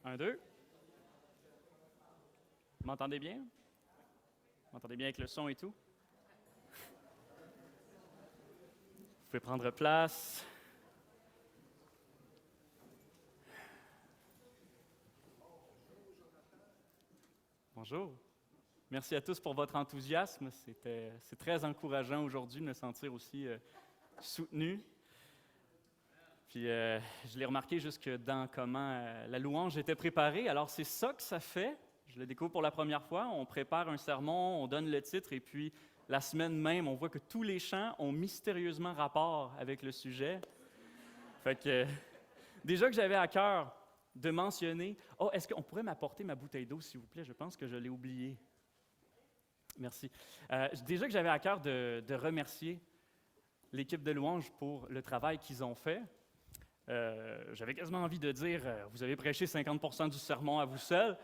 Un, deux. Vous m'entendez bien? Vous m'entendez bien avec le son et tout? Vous pouvez prendre place. Bonjour. Merci à tous pour votre enthousiasme. C'est très encourageant aujourd'hui de me sentir aussi soutenu. Puis je l'ai remarqué jusque dans comment la louange était préparée. Alors c'est ça que ça fait. Je le découvre pour la première fois. On prépare un sermon, on donne le titre et puis la semaine même, on voit que tous les chants ont mystérieusement rapport avec le sujet. Fait que déjà que j'avais à cœur de mentionner « Oh, est-ce qu'on pourrait m'apporter ma bouteille d'eau, s'il vous plaît? Je pense que je l'ai oubliée. » Merci. Déjà que j'avais à cœur de remercier l'équipe de louange pour le travail qu'ils ont fait. J'avais quasiment envie de dire « Vous avez prêché 50% du sermon à vous seul. »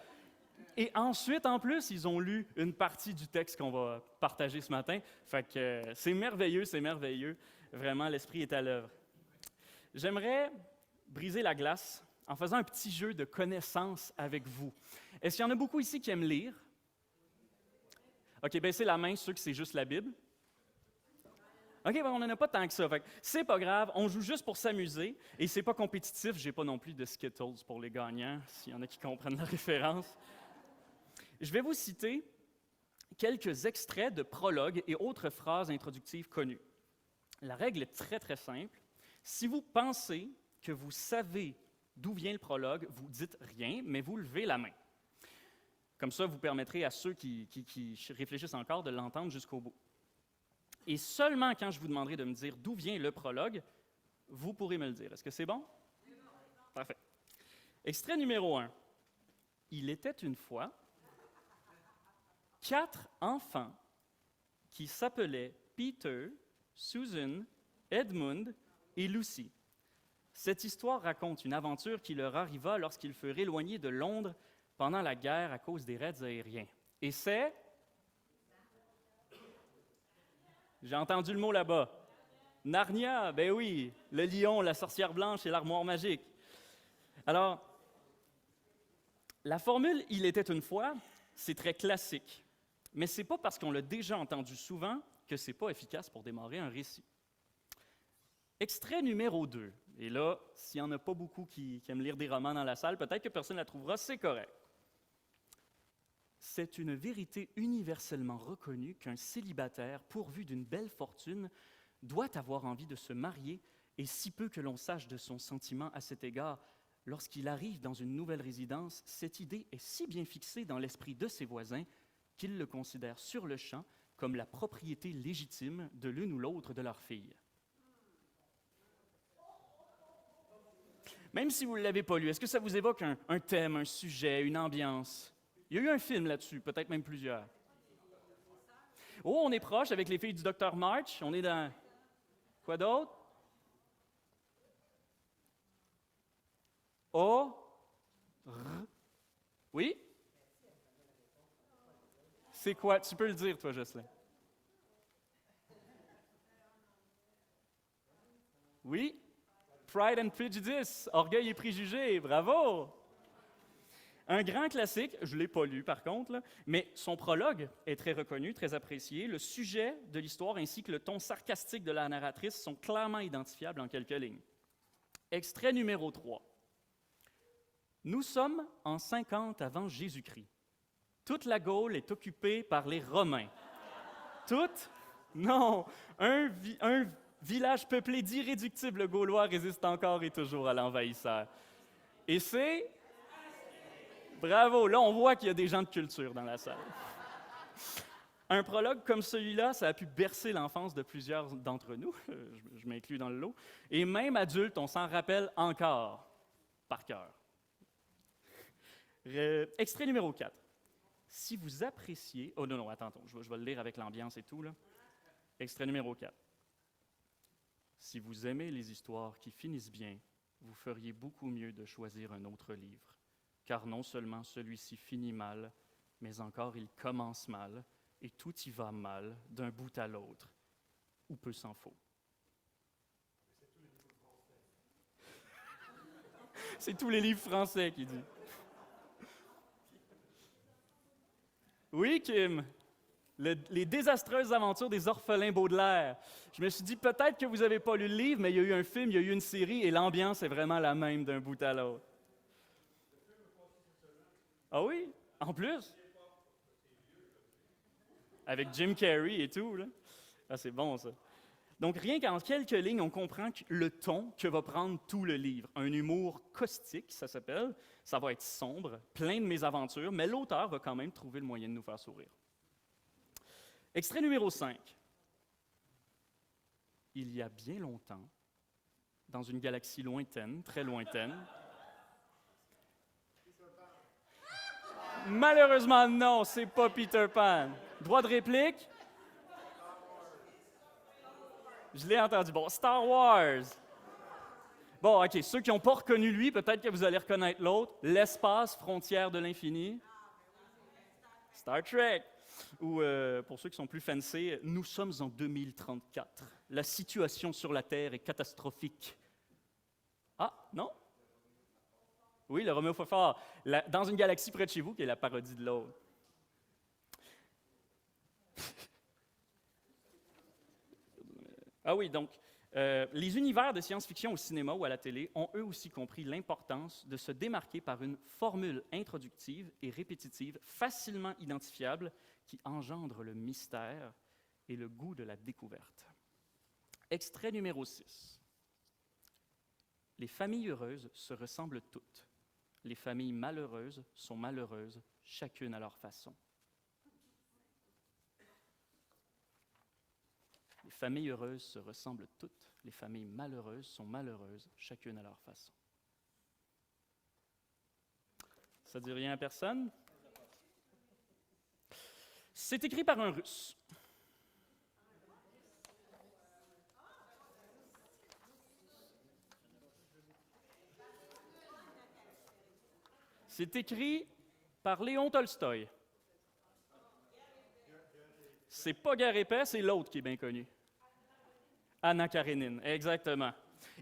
Et ensuite, en plus, ils ont lu une partie du texte qu'on va partager ce matin. Fait que c'est merveilleux, c'est merveilleux. Vraiment, l'Esprit est à l'œuvre. J'aimerais briser la glace en faisant un petit jeu de connaissances avec vous. Est-ce qu'il y en a beaucoup ici qui aiment lire? OK, baissez la main, ceux que c'est juste la Bible. OK, ben on n'en a pas tant que ça. C'est pas grave, on joue juste pour s'amuser et c'est pas compétitif. J'ai pas non plus de Skittles pour les gagnants, s'il y en a qui comprennent la référence. Je vais vous citer quelques extraits de prologues et autres phrases introductives connues. La règle est très, très simple. Si vous pensez que vous savez d'où vient le prologue, vous dites rien, mais vous levez la main. Comme ça, vous permettrez à ceux qui réfléchissent encore de l'entendre jusqu'au bout. Et seulement quand je vous demanderai de me dire d'où vient le prologue, vous pourrez me le dire. Est-ce que c'est bon? Parfait. Extrait numéro 1. Il était une fois 4 enfants qui s'appelaient Peter, Susan, Edmund et Lucy. Cette histoire raconte une aventure qui leur arriva lorsqu'ils furent éloignés de Londres pendant la guerre à cause des raids aériens. Et c'est... J'ai entendu le mot là-bas. Narnia, ben oui, le lion, la sorcière blanche et l'armoire magique. Alors, la formule « il était une fois », c'est très classique. Mais ce n'est pas parce qu'on l'a déjà entendu souvent que ce n'est pas efficace pour démarrer un récit. Extrait numéro 2. Et là, s'il n'y en a pas beaucoup qui aiment lire des romans dans la salle, peut-être que personne ne la trouvera, c'est correct. C'est une vérité universellement reconnue qu'un célibataire, pourvu d'une belle fortune, doit avoir envie de se marier, et si peu que l'on sache de son sentiment à cet égard, lorsqu'il arrive dans une nouvelle résidence, cette idée est si bien fixée dans l'esprit de ses voisins qu'ils le considèrent sur le champ comme la propriété légitime de l'une ou l'autre de leurs filles. Même si vous ne l'avez pas lu, est-ce que ça vous évoque un thème, un sujet, une ambiance? Il y a eu un film là-dessus, peut-être même plusieurs. Oh, on est proche avec les filles du Dr. March. On est dans... Quoi d'autre? O. R. Oui? C'est quoi? Tu peux le dire, toi, Jocelyn. Oui? Pride and Prejudice, Orgueil et préjugés, bravo! Un grand classique, je ne l'ai pas lu par contre, là, mais son prologue est très reconnu, très apprécié. Le sujet de l'histoire ainsi que le ton sarcastique de la narratrice sont clairement identifiables en quelques lignes. Extrait numéro 3. Nous sommes en 50 avant Jésus-Christ. Toute la Gaule est occupée par les Romains. Toute? Non! Un village peuplé d'irréductibles Gaulois résiste encore et toujours à l'envahisseur. Et c'est... Bravo! Là, on voit qu'il y a des gens de culture dans la salle. Un prologue comme celui-là, ça a pu bercer l'enfance de plusieurs d'entre nous, je m'inclus dans le lot, et même adultes, on s'en rappelle encore, par cœur. Extrait numéro 4. Si vous appréciez... Oh non, attends, je vais le lire avec l'ambiance et tout, là. Extrait numéro 4. Si vous aimez les histoires qui finissent bien, vous feriez beaucoup mieux de choisir un autre livre, car non seulement celui-ci finit mal, mais encore il commence mal, et tout y va mal d'un bout à l'autre, ou peu s'en faut. C'est tous les livres français qui dit. Oui, Kim. Les désastreuses aventures des orphelins Baudelaire. Je me suis dit, peut-être que vous n'avez pas lu le livre, mais il y a eu un film, il y a eu une série, et l'ambiance est vraiment la même d'un bout à l'autre. Ah oui? En plus? Avec Jim Carrey et tout, là. Ah, c'est bon, ça. Donc, rien qu'en quelques lignes, on comprend le ton que va prendre tout le livre. Un humour caustique, ça s'appelle. Ça va être sombre, plein de mésaventures, mais l'auteur va quand même trouver le moyen de nous faire sourire. Extrait numéro 5. Il y a bien longtemps, dans une galaxie lointaine, très lointaine. Malheureusement, non, c'est pas Peter Pan. Droit de réplique? Je l'ai entendu. Bon, Star Wars. Bon, OK, ceux qui n'ont pas reconnu lui, peut-être que vous allez reconnaître l'autre. L'espace, frontière de l'infini. Star Trek. Ou, pour ceux qui sont plus fancy, nous sommes en 2034. La situation sur la Terre est catastrophique. Ah, non? Oui, le Roméo Fafard. Dans une galaxie près de chez vous, qui est la parodie de l'autre. Ah oui, donc, les univers de science-fiction au cinéma ou à la télé ont eux aussi compris l'importance de se démarquer par une formule introductive et répétitive, facilement identifiable, qui engendre le mystère et le goût de la découverte. Extrait numéro 6. Les familles heureuses se ressemblent toutes. Les familles malheureuses sont malheureuses, chacune à leur façon. Les familles heureuses se ressemblent toutes. Les familles malheureuses sont malheureuses, chacune à leur façon. Ça ne dit rien à personne? C'est écrit par un Russe. C'est écrit par Léon Tolstoï. C'est pas Guerre et paix, c'est l'autre qui est bien connu. Anna Karénine, exactement.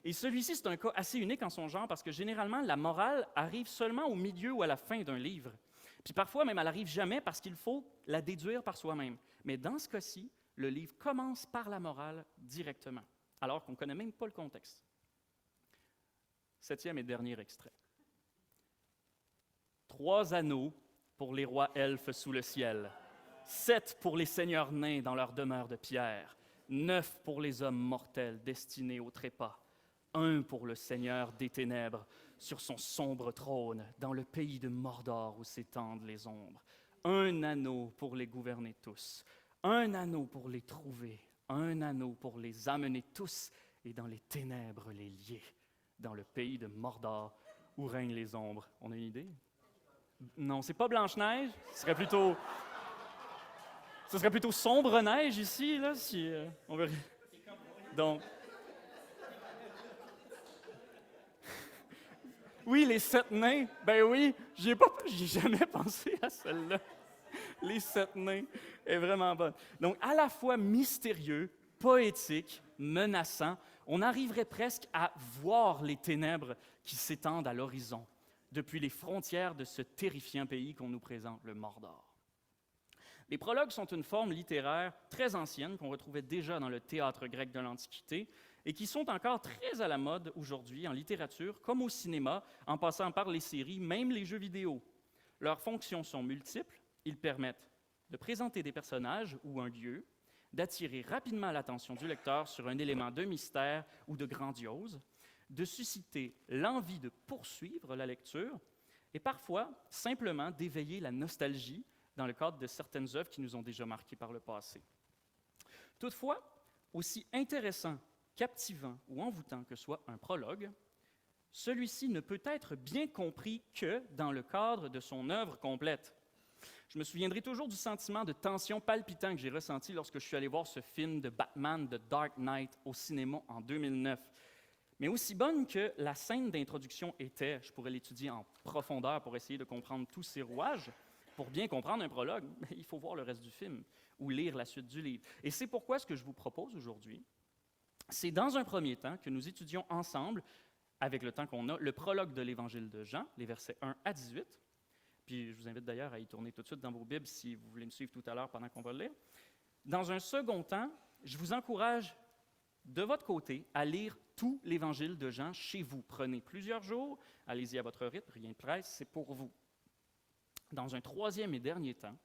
Et celui-ci, c'est un cas assez unique en son genre parce que généralement, la morale arrive seulement au milieu ou à la fin d'un livre. Puis parfois, même, elle n'arrive jamais parce qu'il faut la déduire par soi-même. Mais dans ce cas-ci, le livre commence par la morale directement, alors qu'on ne connaît même pas le contexte. 7e et dernier extrait. 3 anneaux pour les rois elfes sous le ciel, 7 pour les seigneurs nains dans leur demeure de pierre, 9 pour les hommes mortels destinés au trépas, 1 pour le Seigneur des ténèbres sur son sombre trône dans le pays de Mordor où s'étendent les ombres, 1 anneau pour les gouverner tous, 1 anneau pour les trouver, 1 anneau pour les amener tous et dans les ténèbres les lier, dans le pays de Mordor où règnent les ombres. On a une idée? Non, c'est pas Blanche-Neige, ce serait plutôt Sombre-Neige ici, là, si on veut. Donc, oui, les 7 nains, ben oui, j'ai jamais pensé à celle-là. Les 7 nains est vraiment bonne. Donc, à la fois mystérieux, poétique, menaçant, on arriverait presque à voir les ténèbres qui s'étendent à l'horizon, depuis les frontières de ce terrifiant pays qu'on nous présente, le Mordor. Les prologues sont une forme littéraire très ancienne qu'on retrouvait déjà dans le théâtre grec de l'Antiquité et qui sont encore très à la mode aujourd'hui en littérature comme au cinéma, en passant par les séries, même les jeux vidéo. Leurs fonctions sont multiples. Ils permettent de présenter des personnages ou un lieu, d'attirer rapidement l'attention du lecteur sur un élément de mystère ou de grandiose, de susciter l'envie de poursuivre la lecture et parfois simplement d'éveiller la nostalgie dans le cadre de certaines œuvres qui nous ont déjà marqués par le passé. Toutefois, aussi intéressant, captivant ou envoûtant que soit un prologue, celui-ci ne peut être bien compris que dans le cadre de son œuvre complète. Je me souviendrai toujours du sentiment de tension palpitant que j'ai ressenti lorsque je suis allé voir ce film de Batman, The Dark Knight, au cinéma en 2009. Mais aussi bonne que la scène d'introduction était, je pourrais l'étudier en profondeur pour essayer de comprendre tous ces rouages. Pour bien comprendre un prologue, il faut voir le reste du film ou lire la suite du livre. Et c'est pourquoi ce que je vous propose aujourd'hui, c'est dans un premier temps que nous étudions ensemble, avec le temps qu'on a, le prologue de l'Évangile de Jean, les versets 1 à 18. Puis je vous invite d'ailleurs à y tourner tout de suite dans vos Bibles si vous voulez me suivre tout à l'heure pendant qu'on va le lire. Dans un second temps, je vous encourage de votre côté à lire tout l'Évangile de Jean chez vous. Prenez plusieurs jours, allez-y à votre rythme, rien de presse, c'est pour vous. Dans un troisième et dernier temps,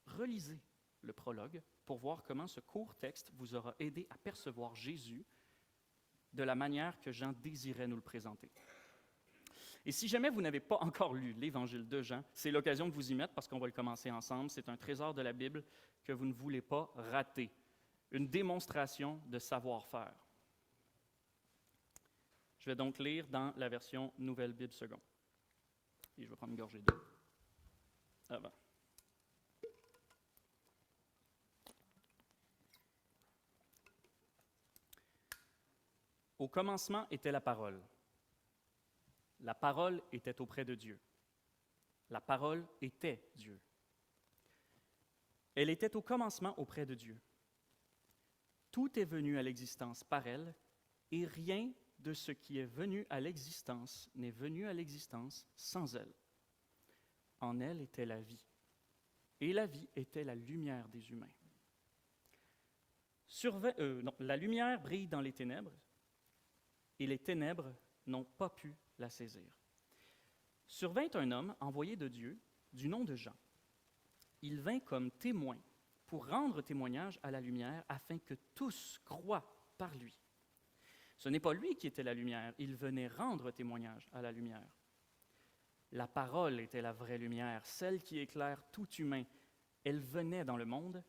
relisez le prologue pour voir comment ce court texte vous aura aidé à percevoir Jésus de la manière que Jean désirait nous le présenter. Et si jamais vous n'avez pas encore lu l'Évangile de Jean, c'est l'occasion de vous y mettre parce qu'on va le commencer ensemble. C'est un trésor de la Bible que vous ne voulez pas rater. Une démonstration de savoir-faire. Je vais donc lire dans la version Nouvelle Bible seconde. Et je vais prendre une gorgée d'eau avant. Au commencement était la parole. La parole était auprès de Dieu. La parole était Dieu. Elle était au commencement auprès de Dieu. Tout est venu à l'existence par elle, et rien de ce qui est venu à l'existence n'est venu à l'existence sans elle. En elle était la vie, et la vie était la lumière des humains. La lumière brille dans les ténèbres, et les ténèbres n'ont pas pu la saisir. Survint un homme envoyé de Dieu, du nom de Jean. Il vint comme témoin pour rendre témoignage à la lumière, afin que tous croient par lui. Ce n'est pas lui qui était la lumière, il venait rendre témoignage à la lumière. La parole était la vraie lumière, celle qui éclaire tout humain. Elle venait dans le monde,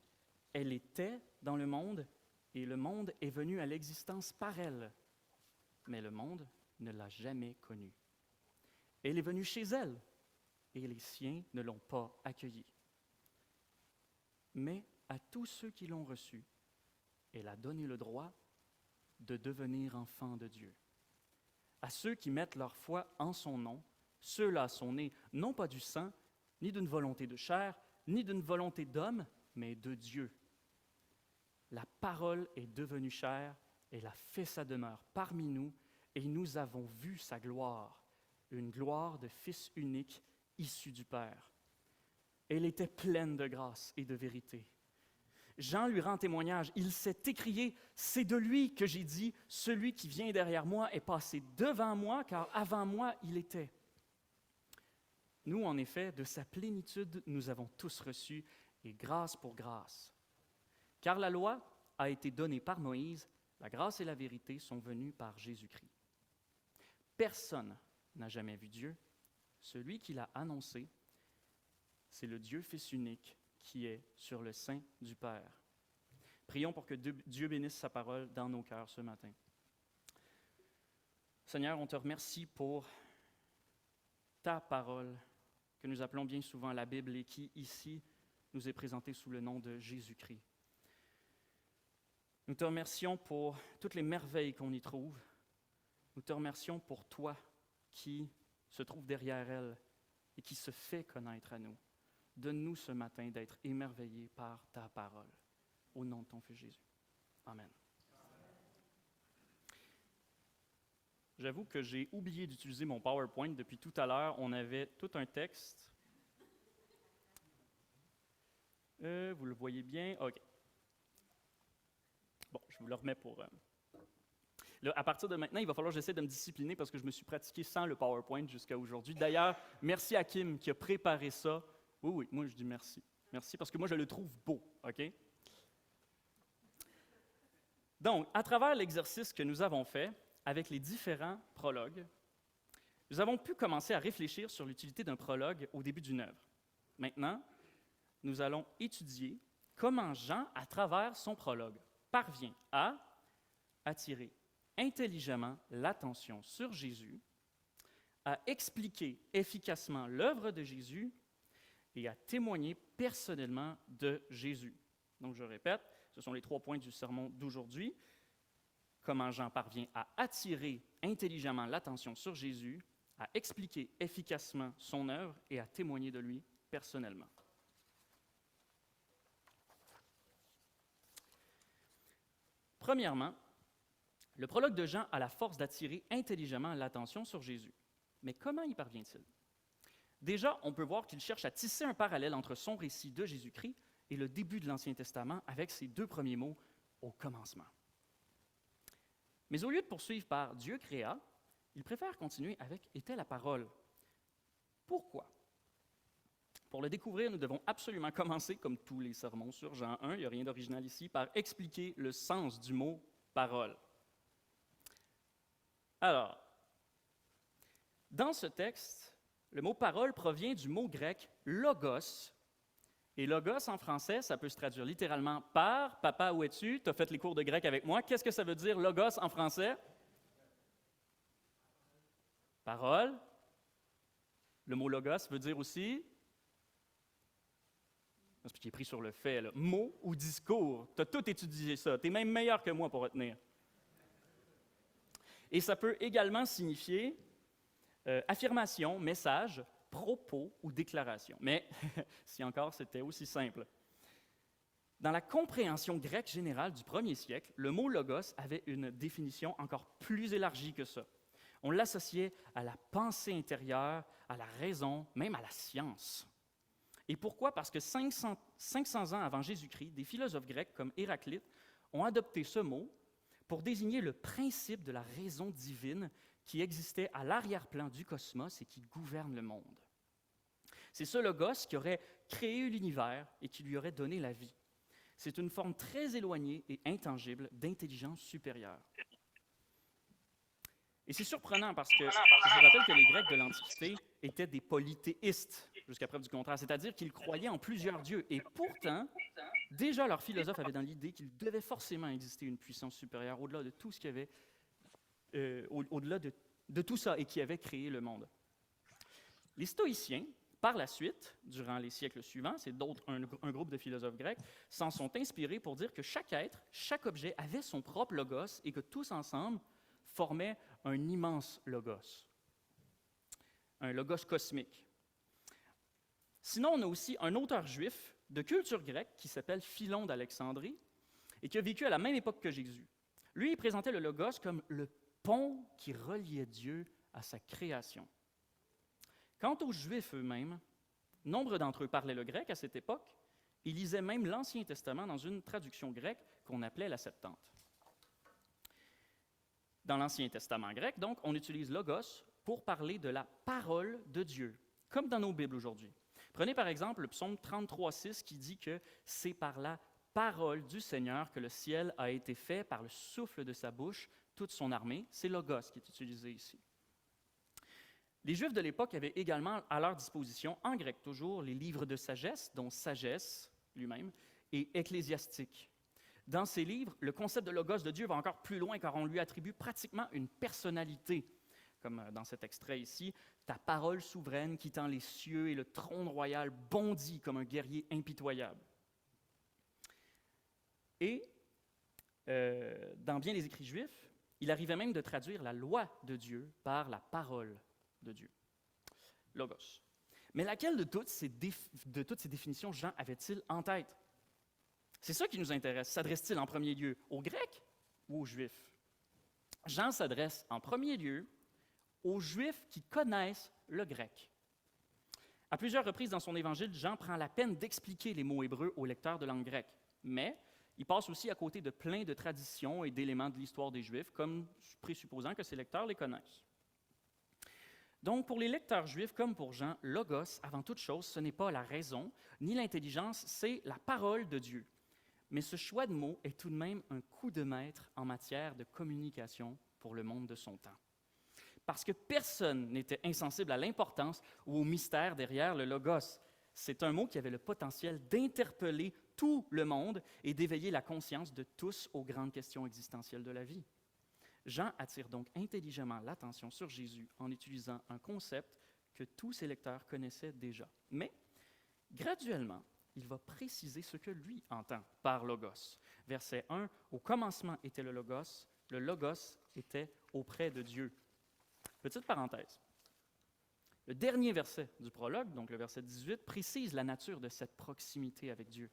elle était dans le monde, et le monde est venu à l'existence par elle. Mais le monde ne l'a jamais connue. Elle est venue chez elle, et les siens ne l'ont pas accueillie. Mais à tous ceux qui l'ont reçue, elle a donné le droit de devenir enfants de Dieu. À ceux qui mettent leur foi en son nom, ceux-là sont nés non pas du sang, ni d'une volonté de chair, ni d'une volonté d'homme, mais de Dieu. La parole est devenue chair, elle a fait sa demeure parmi nous, et nous avons vu sa gloire, une gloire de Fils unique issu du Père. Elle était pleine de grâce et de vérité. Jean lui rend témoignage. Il s'est écrié, « C'est de lui que j'ai dit, celui qui vient derrière moi est passé devant moi, car avant moi il était. » Nous, en effet, de sa plénitude, nous avons tous reçu, et grâce pour grâce. Car la loi a été donnée par Moïse, la grâce et la vérité sont venues par Jésus-Christ. Personne n'a jamais vu Dieu. Celui qui l'a annoncé, c'est le Dieu Fils unique qui est sur le sein du Père. Prions pour que Dieu bénisse sa parole dans nos cœurs ce matin. Seigneur, on te remercie pour ta parole, que nous appelons bien souvent la Bible et qui, ici, nous est présentée sous le nom de Jésus-Christ. Nous te remercions pour toutes les merveilles qu'on y trouve. Nous te remercions pour toi qui se trouve derrière elle et qui se fait connaître à nous. Donne-nous ce matin d'être émerveillés par ta parole. Au nom de ton Fils Jésus. Amen. J'avoue que j'ai oublié d'utiliser mon PowerPoint depuis tout à l'heure. On avait tout un texte. Vous le voyez bien? OK. Bon, je vous le remets pour... Là, à partir de maintenant, il va falloir que j'essaie de me discipliner parce que je me suis pratiqué sans le PowerPoint jusqu'à aujourd'hui. D'ailleurs, merci à Kim qui a préparé ça. Oui, moi je dis merci. Merci parce que moi je le trouve beau, OK? Donc, à travers l'exercice que nous avons fait avec les différents prologues, nous avons pu commencer à réfléchir sur l'utilité d'un prologue au début d'une œuvre. Maintenant, nous allons étudier comment Jean, à travers son prologue, parvient à attirer intelligemment l'attention sur Jésus, à expliquer efficacement l'œuvre de Jésus et à témoigner personnellement de Jésus. Donc, je répète, ce sont les 3 points du sermon d'aujourd'hui. Comment Jean parvient à attirer intelligemment l'attention sur Jésus, à expliquer efficacement son œuvre et à témoigner de lui personnellement. Premièrement, le prologue de Jean a la force d'attirer intelligemment l'attention sur Jésus. Mais comment y parvient-il? Déjà, on peut voir qu'il cherche à tisser un parallèle entre son récit de Jésus-Christ et le début de l'Ancien Testament avec ses 2 premiers mots « au commencement ». Mais au lieu de poursuivre par « Dieu créa », il préfère continuer avec « était la parole ». Pourquoi? Pour le découvrir, nous devons absolument commencer, comme tous les sermons sur Jean 1, il n'y a rien d'original ici, par expliquer le sens du mot « parole ». Alors, dans ce texte, le mot « parole » provient du mot grec « logos ». Et « logos » en français, ça peut se traduire littéralement par « papa, où es-tu? » Tu as fait les cours de grec avec moi. Qu'est-ce que ça veut dire « logos » en français? Parole. Le mot « logos » veut dire aussi... Parce que j'ai pris sur le fait, là. Mot ou discours. Tu as tout étudié ça. Tu es même meilleur que moi pour retenir. Et ça peut également signifier affirmation, message, propos ou déclaration. Mais, si encore c'était aussi simple. Dans la compréhension grecque générale du 1er siècle, le mot logos avait une définition encore plus élargie que ça. On l'associait à la pensée intérieure, à la raison, même à la science. Et pourquoi? Parce que 500 ans avant Jésus-Christ, des philosophes grecs comme Héraclite ont adopté ce mot pour désigner le principe de la raison divine qui existait à l'arrière-plan du cosmos et qui gouverne le monde. C'est ce logos qui aurait créé l'univers et qui lui aurait donné la vie. C'est une forme très éloignée et intangible d'intelligence supérieure. Et c'est surprenant parce que je rappelle que les Grecs de l'Antiquité étaient des polythéistes, jusqu'à preuve du contraire, c'est-à-dire qu'ils croyaient en plusieurs dieux. Et pourtant, déjà leurs philosophes avaient dans l'idée qu'il devait forcément exister une puissance supérieure au-delà de tout ce qu'il y avait, au-delà de tout ça et qui avait créé le monde. Les stoïciens, par la suite, durant les siècles suivants, c'est un groupe de philosophes grecs, s'en sont inspirés pour dire que chaque être, chaque objet avait son propre logos et que tous ensemble formaient un immense logos, un logos cosmique. Sinon, on a aussi un auteur juif de culture grecque qui s'appelle Philon d'Alexandrie et qui a vécu à la même époque que Jésus. Lui, il présentait le logos comme le pont qui reliait Dieu à sa création. Quant aux Juifs eux-mêmes, nombre d'entre eux parlaient le grec à cette époque et lisaient même l'Ancien Testament dans une traduction grecque qu'on appelait la Septante. Dans l'Ancien Testament grec, donc, on utilise logos pour parler de la parole de Dieu, comme dans nos Bibles aujourd'hui. Prenez par exemple le psaume 33,6 qui dit que c'est par la parole du Seigneur que le ciel a été fait, par le souffle de sa bouche, toute son armée. C'est logos qui est utilisé ici. Les Juifs de l'époque avaient également à leur disposition, en grec toujours, les livres de sagesse, dont Sagesse lui-même, et Ecclésiastique. Dans ces livres, le concept de logos de Dieu va encore plus loin car on lui attribue pratiquement une personnalité. Comme dans cet extrait ici, « Ta parole souveraine quittant les cieux et le trône royal bondit comme un guerrier impitoyable. » Et dans bien des écrits juifs, il arrivait même de traduire la loi de Dieu par la parole de Dieu, logos. Mais laquelle de toutes ces définitions Jean avait-il en tête? C'est ça qui nous intéresse. S'adresse-t-il en premier lieu aux Grecs ou aux Juifs? Jean s'adresse en premier lieu aux Juifs qui connaissent le grec. À plusieurs reprises dans son évangile, Jean prend la peine d'expliquer les mots hébreux aux lecteurs de langue grecque, mais il passe aussi à côté de plein de traditions et d'éléments de l'histoire des Juifs, comme présupposant que ses lecteurs les connaissent. Donc, pour les lecteurs juifs comme pour Jean, logos, avant toute chose, ce n'est pas la raison ni l'intelligence, c'est la parole de Dieu. Mais ce choix de mots est tout de même un coup de maître en matière de communication pour le monde de son temps. Parce que personne n'était insensible à l'importance ou au mystère derrière le logos. C'est un mot qui avait le potentiel d'interpeller tout le monde et d'éveiller la conscience de tous aux grandes questions existentielles de la vie. Jean attire donc intelligemment l'attention sur Jésus en utilisant un concept que tous ses lecteurs connaissaient déjà. Mais, graduellement, il va préciser ce que lui entend par logos. Verset 1, « Au commencement était le logos était auprès de Dieu. » Petite parenthèse. Le dernier verset du prologue, donc le verset 18, précise la nature de cette proximité avec Dieu.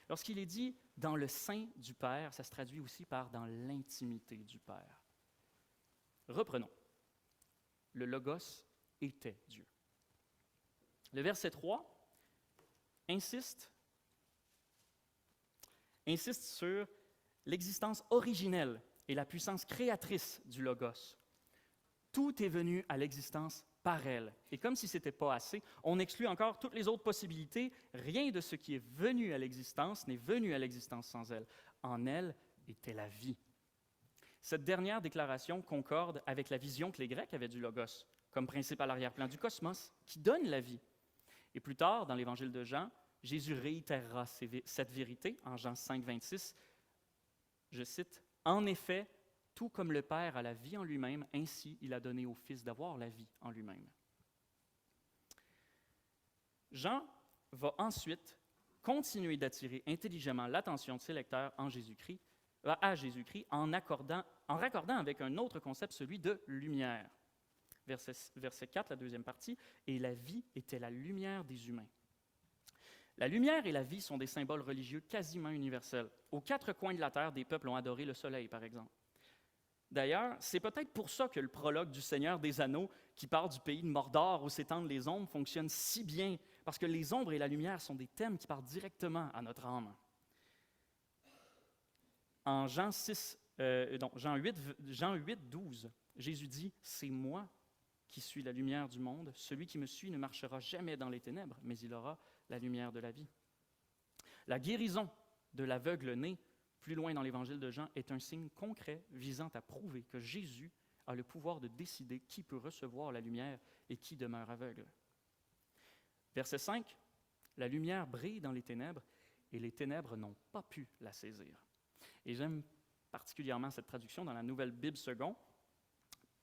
Lorsqu'il est dit « dans le sein du Père », ça se traduit aussi par « dans l'intimité du Père ». Reprenons. Le logos était Dieu. Le verset 3 insiste sur l'existence originelle et la puissance créatrice du Logos. Tout est venu à l'existence par elle. Et comme si ce n'était pas assez, on exclut encore toutes les autres possibilités. Rien de ce qui est venu à l'existence n'est venu à l'existence sans elle. En elle était la vie. Cette dernière déclaration concorde avec la vision que les Grecs avaient du Logos, comme principe à l'arrière-plan du cosmos, qui donne la vie. Et plus tard, dans l'Évangile de Jean, Jésus réitérera cette vérité en Jean 5, 26. Je cite, « En effet, tout comme le Père a la vie en lui-même, ainsi il a donné au Fils d'avoir la vie en lui-même. » Jean va ensuite continuer d'attirer intelligemment l'attention de ses lecteurs à Jésus-Christ en raccordant avec un autre concept, celui de lumière. Verset 4, la deuxième partie, « Et la vie était la lumière des humains. » La lumière et la vie sont des symboles religieux quasiment universels. Aux quatre coins de la terre, des peuples ont adoré le soleil, par exemple. D'ailleurs, c'est peut-être pour ça que le prologue du Seigneur des Anneaux, qui part du pays de Mordor où s'étendent les ombres, fonctionne si bien, parce que les ombres et la lumière sont des thèmes qui parlent directement à notre âme. En Jean 8, 12, Jésus dit « C'est moi qui suis la lumière du monde. Celui qui me suit ne marchera jamais dans les ténèbres, mais il aura la lumière de la vie. » La guérison de l'aveugle né, plus loin dans l'Évangile de Jean, est un signe concret visant à prouver que Jésus a le pouvoir de décider qui peut recevoir la lumière et qui demeure aveugle. Verset 5, « La lumière brille dans les ténèbres, et les ténèbres n'ont pas pu la saisir. » Et j'aime particulièrement cette traduction dans la Nouvelle Bible Second,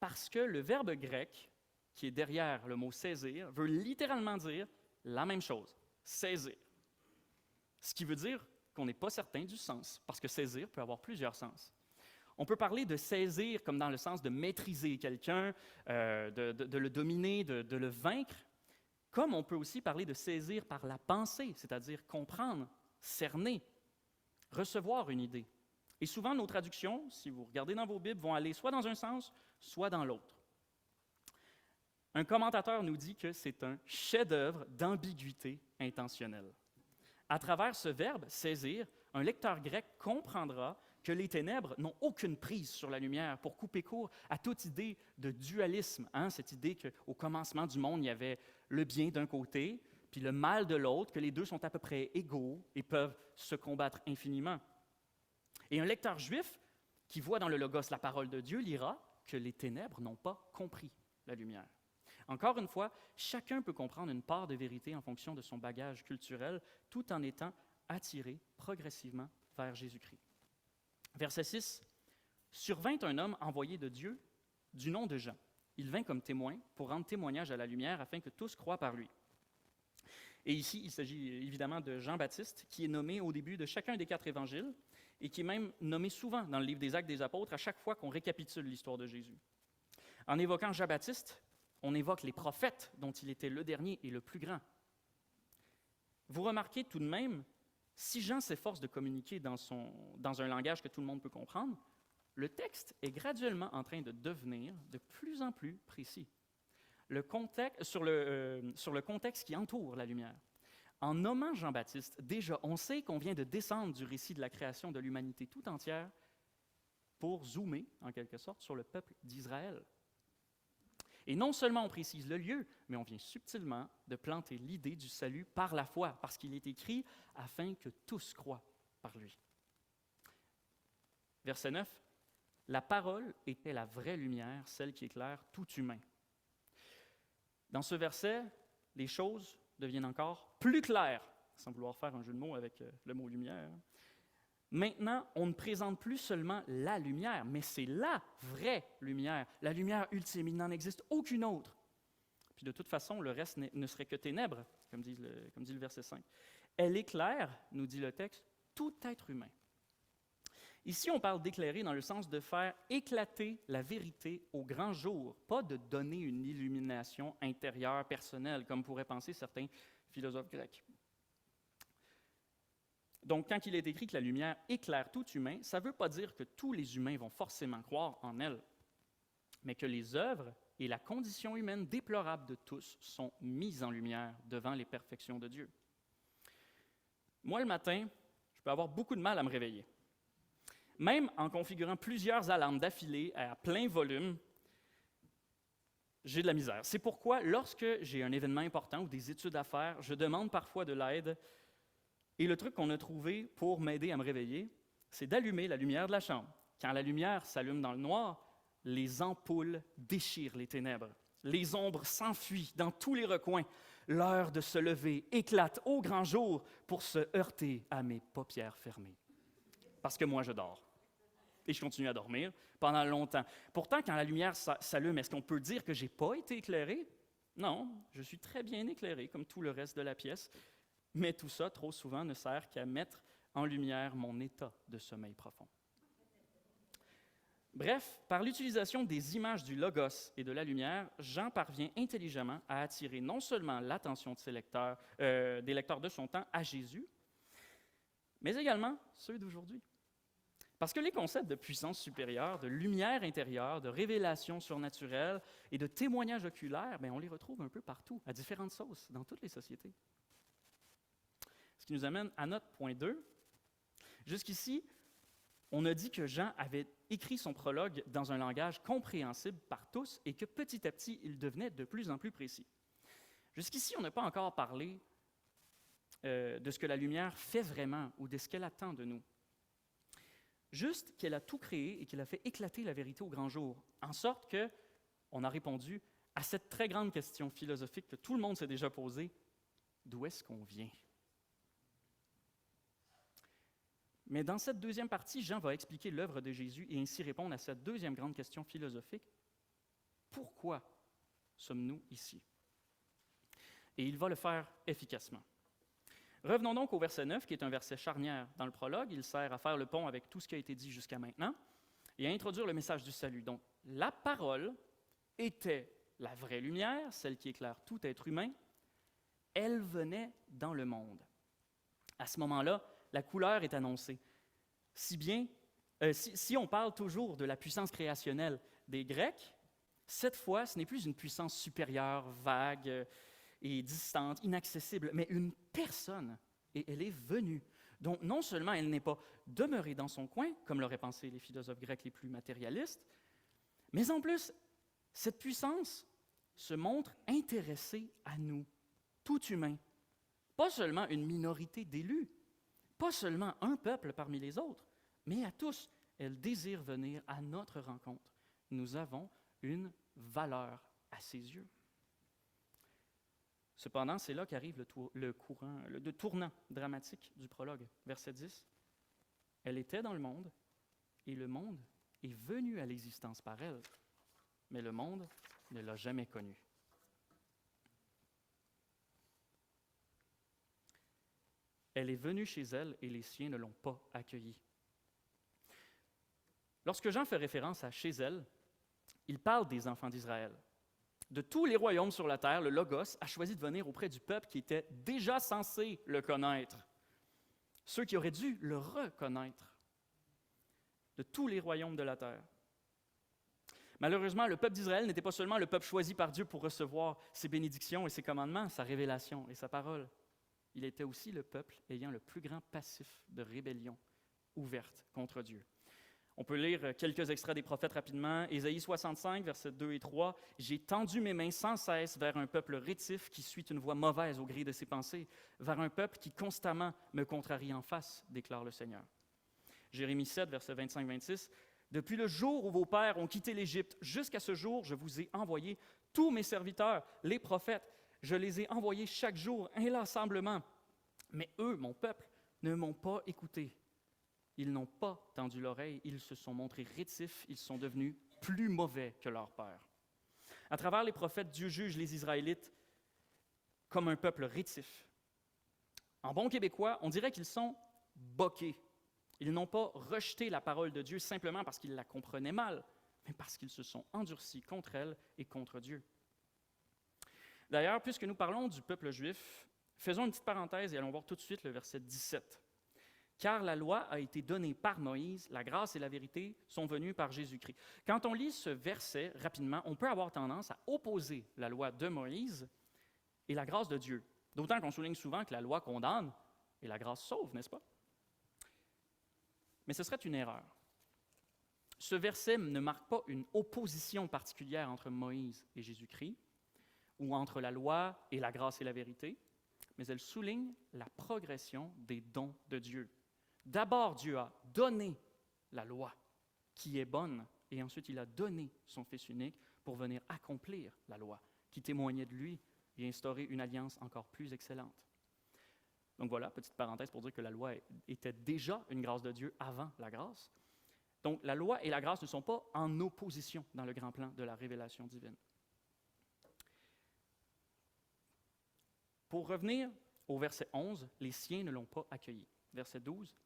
parce que le verbe grec qui est derrière le mot « saisir » veut littéralement dire la même chose, « saisir ». Ce qui veut dire qu'on n'est pas certain du sens, parce que saisir peut avoir plusieurs sens. On peut parler de saisir comme dans le sens de maîtriser quelqu'un, de le dominer, de le vaincre, comme on peut aussi parler de saisir par la pensée, c'est-à-dire comprendre, cerner, recevoir une idée. Et souvent, nos traductions, si vous regardez dans vos Bibles, vont aller soit dans un sens, soit dans l'autre. Un commentateur nous dit que c'est un chef-d'œuvre d'ambiguïté intentionnelle. À travers ce verbe « saisir », un lecteur grec comprendra que les ténèbres n'ont aucune prise sur la lumière pour couper court à toute idée de dualisme, cette idée qu'au commencement du monde, il y avait le bien d'un côté, puis le mal de l'autre, que les deux sont à peu près égaux et peuvent se combattre infiniment. Et un lecteur juif qui voit dans le Logos la parole de Dieu lira que les ténèbres n'ont pas compris la lumière. Encore une fois, chacun peut comprendre une part de vérité en fonction de son bagage culturel, tout en étant attiré progressivement vers Jésus-Christ. Verset 6, « Survint un homme envoyé de Dieu du nom de Jean. Il vint comme témoin pour rendre témoignage à la lumière afin que tous croient par lui. » Et ici, il s'agit évidemment de Jean-Baptiste, qui est nommé au début de chacun des 4 évangiles et qui est même nommé souvent dans le livre des Actes des Apôtres à chaque fois qu'on récapitule l'histoire de Jésus. En évoquant Jean-Baptiste, on évoque les prophètes dont il était le dernier et le plus grand. Vous remarquez tout de même, si Jean s'efforce de communiquer dans un langage que tout le monde peut comprendre, le texte est graduellement en train de devenir de plus en plus précis. Sur le contexte qui entoure la lumière. En nommant Jean-Baptiste, déjà, on sait qu'on vient de descendre du récit de la création de l'humanité tout entière pour zoomer, en quelque sorte, sur le peuple d'Israël. Et non seulement on précise le lieu, mais on vient subtilement de planter l'idée du salut par la foi, parce qu'il est écrit « afin que tous croient par lui ». Verset 9, « La parole était la vraie lumière, celle qui éclaire tout humain. » Dans ce verset, les choses deviennent encore plus claires, sans vouloir faire un jeu de mots avec le mot « lumière ». Maintenant, on ne présente plus seulement la lumière, mais c'est la vraie lumière, la lumière ultime. Il n'en existe aucune autre. Puis de toute façon, le reste ne serait que ténèbres, comme dit le verset 5. Elle éclaire, nous dit le texte, tout être humain. Ici, on parle d'éclairer dans le sens de faire éclater la vérité au grand jour, pas de donner une illumination intérieure, personnelle, comme pourraient penser certains philosophes grecs. Donc, quand il est écrit que la lumière éclaire tout humain, ça ne veut pas dire que tous les humains vont forcément croire en elle, mais que les œuvres et la condition humaine déplorable de tous sont mises en lumière devant les perfections de Dieu. Moi, le matin, je peux avoir beaucoup de mal à me réveiller. Même en configurant plusieurs alarmes d'affilée à plein volume, j'ai de la misère. C'est pourquoi, lorsque j'ai un événement important ou des études à faire, je demande parfois de l'aide. Et le truc qu'on a trouvé pour m'aider à me réveiller, c'est d'allumer la lumière de la chambre. Quand la lumière s'allume dans le noir, les ampoules déchirent les ténèbres. Les ombres s'enfuient dans tous les recoins. L'heure de se lever éclate au grand jour pour se heurter à mes paupières fermées. Parce que moi, je dors. Et je continue à dormir pendant longtemps. Pourtant, quand la lumière s'allume, est-ce qu'on peut dire que je n'ai pas été éclairé? Non, je suis très bien éclairé, comme tout le reste de la pièce. Mais tout ça, trop souvent, ne sert qu'à mettre en lumière mon état de sommeil profond. Bref, par l'utilisation des images du logos et de la lumière, Jean parvient intelligemment à attirer non seulement l'attention de ses lecteurs, des lecteurs de son temps à Jésus, mais également ceux d'aujourd'hui. Parce que les concepts de puissance supérieure, de lumière intérieure, de révélation surnaturelle et de témoignage oculaire, on les retrouve un peu partout, à différentes sauces, dans toutes les sociétés. Ce qui nous amène à notre point 2. Jusqu'ici, on a dit que Jean avait écrit son prologue dans un langage compréhensible par tous et que petit à petit, il devenait de plus en plus précis. Jusqu'ici, on n'a pas encore parlé de ce que la lumière fait vraiment ou de ce qu'elle attend de nous. Juste qu'elle a tout créé et qu'elle a fait éclater la vérité au grand jour, en sorte qu'on a répondu à cette très grande question philosophique que tout le monde s'est déjà posée, d'où est-ce qu'on vient? Mais dans cette deuxième partie, Jean va expliquer l'œuvre de Jésus et ainsi répondre à cette deuxième grande question philosophique. Pourquoi sommes-nous ici? Et il va le faire efficacement. Revenons donc au verset 9, qui est un verset charnière dans le prologue. Il sert à faire le pont avec tout ce qui a été dit jusqu'à maintenant et à introduire le message du salut. Donc, la parole était la vraie lumière, celle qui éclaire tout être humain. Elle venait dans le monde. À ce moment-là, la couleur est annoncée. Si on parle toujours de la puissance créationnelle des Grecs, cette fois, ce n'est plus une puissance supérieure, vague et distante, inaccessible, mais une personne, et elle est venue. Donc, non seulement elle n'est pas demeurée dans son coin, comme l'auraient pensé les philosophes grecs les plus matérialistes, mais en plus, cette puissance se montre intéressée à nous, tout humain. Pas seulement une minorité d'élus, pas seulement un peuple parmi les autres, mais à tous. Elle désire venir à notre rencontre. Nous avons une valeur à ses yeux. Cependant, c'est là qu'arrive le tournant dramatique du prologue, verset 10. Elle était dans le monde, et le monde est venu à l'existence par elle, mais le monde ne l'a jamais connue. Elle est venue chez elle et les siens ne l'ont pas accueillie. Lorsque Jean fait référence à chez elle, il parle des enfants d'Israël. De tous les royaumes sur la terre, le Logos a choisi de venir auprès du peuple qui était déjà censé le connaître, ceux qui auraient dû le reconnaître, de tous les royaumes de la terre. Malheureusement, le peuple d'Israël n'était pas seulement le peuple choisi par Dieu pour recevoir ses bénédictions et ses commandements, sa révélation et sa parole. Il était aussi le peuple ayant le plus grand passif de rébellion ouverte contre Dieu. On peut lire quelques extraits des prophètes rapidement. Ésaïe 65, versets 2 et 3. « J'ai tendu mes mains sans cesse vers un peuple rétif qui suit une voie mauvaise au gré de ses pensées, vers un peuple qui constamment me contrarie en face, déclare le Seigneur. » Jérémie 7, versets 25-26. « Depuis le jour où vos pères ont quitté l'Égypte, jusqu'à ce jour, je vous ai envoyé tous mes serviteurs, les prophètes. Je les ai envoyés chaque jour, inlassablement. Mais eux, mon peuple, ne m'ont pas écouté. Ils n'ont pas tendu l'oreille, ils se sont montrés rétifs, ils sont devenus plus mauvais que leur père. » À travers les prophètes, Dieu juge les Israélites comme un peuple rétif. En bon québécois, on dirait qu'ils sont boqués. Ils n'ont pas rejeté la parole de Dieu simplement parce qu'ils la comprenaient mal, mais parce qu'ils se sont endurcis contre elle et contre Dieu. D'ailleurs, puisque nous parlons du peuple juif, faisons une petite parenthèse et allons voir tout de suite le verset 17. car la loi a été donnée par Moïse, la grâce et la vérité sont venues par Jésus-Christ. Quand on lit ce verset rapidement, on peut avoir tendance à opposer la loi de Moïse et la grâce de Dieu. D'autant qu'on souligne souvent que la loi condamne et la grâce sauve, n'est-ce pas? Mais ce serait une erreur. Ce verset ne marque pas une opposition particulière entre Moïse et Jésus-Christ, ou entre la loi et la grâce et la vérité, mais elle souligne la progression des dons de Dieu. D'abord, Dieu a donné la loi, qui est bonne, et ensuite il a donné son Fils unique pour venir accomplir la loi, qui témoignait de lui et instaurer une alliance encore plus excellente. Donc voilà, petite parenthèse pour dire que la loi était déjà une grâce de Dieu avant la grâce. Donc la loi et la grâce ne sont pas en opposition dans le grand plan de la révélation divine. Pour revenir au verset 11, les siens ne l'ont pas accueilli. Verset 12.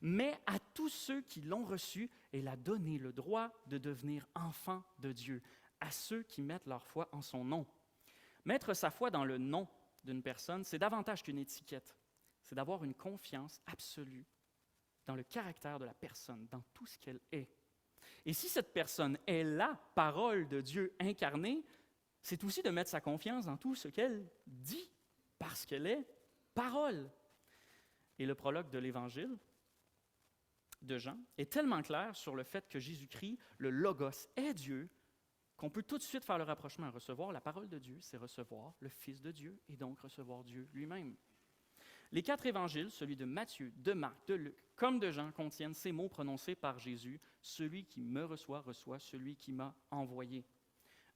Mais à tous ceux qui l'ont reçu, il a donné le droit de devenir enfants de Dieu, à ceux qui mettent leur foi en son nom. Mettre sa foi dans le nom d'une personne, c'est davantage qu'une étiquette. C'est d'avoir une confiance absolue dans le caractère de la personne, dans tout ce qu'elle est. Et si cette personne est la parole de Dieu incarnée, c'est aussi de mettre sa confiance dans tout ce qu'elle dit, parce qu'elle est parole. Et le prologue de l'Évangile de Jean est tellement clair sur le fait que Jésus-Christ, le Logos, est Dieu, qu'on peut tout de suite faire le rapprochement. Recevoir la parole de Dieu, c'est recevoir le Fils de Dieu et donc recevoir Dieu lui-même. Les 4 évangiles, celui de Matthieu, de Marc, de Luc, comme de Jean, contiennent ces mots prononcés par Jésus. « Celui qui me reçoit, reçoit celui qui m'a envoyé ».